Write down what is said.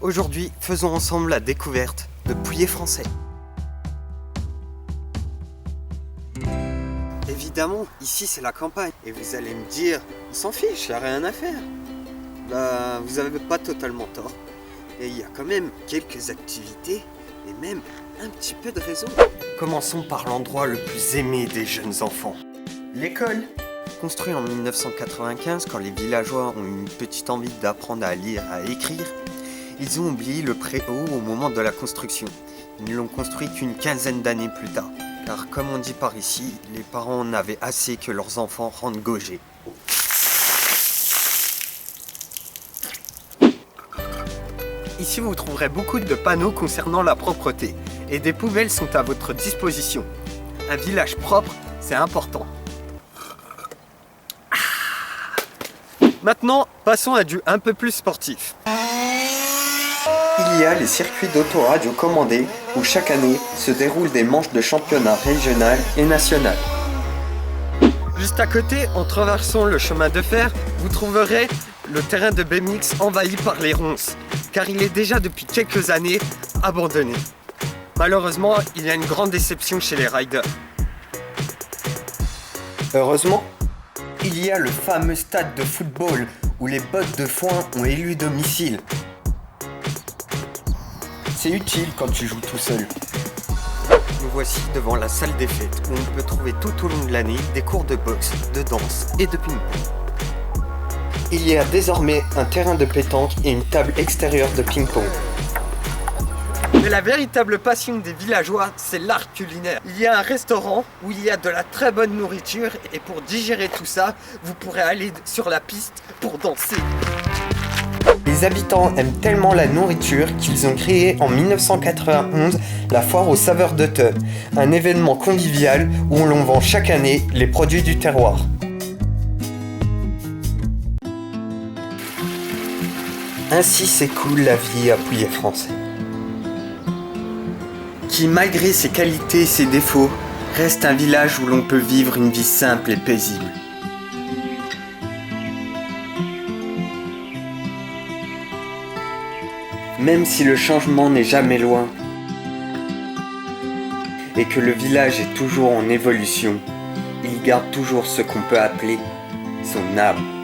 Aujourd'hui, faisons ensemble la découverte de Pouilly français. Évidemment, ici c'est la campagne. Et vous allez me dire, on s'en fiche, il n'y a rien à faire. Bah, vous n'avez pas totalement tort. Et il y a quand même quelques activités et même un petit peu de réseau. Commençons par l'endroit le plus aimé des jeunes enfants. L'école. Construit en 1995, quand les villageois ont eu une petite envie d'apprendre à lire, à écrire, ils ont oublié le préau au moment de la construction. Ils ne l'ont construit qu'une quinzaine d'années plus tard. Car comme on dit par ici, les parents en avaient assez que leurs enfants rentrent gaugés. Ici, vous trouverez beaucoup de panneaux concernant la propreté et des poubelles sont à votre disposition. Un village propre, c'est important. Maintenant, passons à du un peu plus sportif. Il y a les circuits d'autoradio commandés où chaque année se déroulent des manches de championnat régional et national. Juste à côté, en traversant le chemin de fer, vous trouverez le terrain de BMX envahi par les ronces, car il est déjà depuis quelques années abandonné. Malheureusement, il y a une grande déception chez les riders. Heureusement, il y a le fameux stade de football où les bottes de foin ont élu domicile. C'est utile quand tu joues tout seul. Nous voici devant la salle des fêtes où on peut trouver tout au long de l'année des cours de boxe, de danse et de ping-pong. Il y a désormais un terrain de pétanque et une table extérieure de ping-pong. Mais la véritable passion des villageois, c'est l'art culinaire. Il y a un restaurant où il y a de la très bonne nourriture et pour digérer tout ça, vous pourrez aller sur la piste pour danser. Les habitants aiment tellement la nourriture qu'ils ont créé en 1991 la foire aux saveurs d'automne, un événement convivial où l'on vend chaque année les produits du terroir. Ainsi s'écoule la vie à Pouilly français, qui malgré ses qualités et ses défauts, reste un village où l'on peut vivre une vie simple et paisible. Même si le changement n'est jamais loin et que le village est toujours en évolution, il garde toujours ce qu'on peut appeler son âme.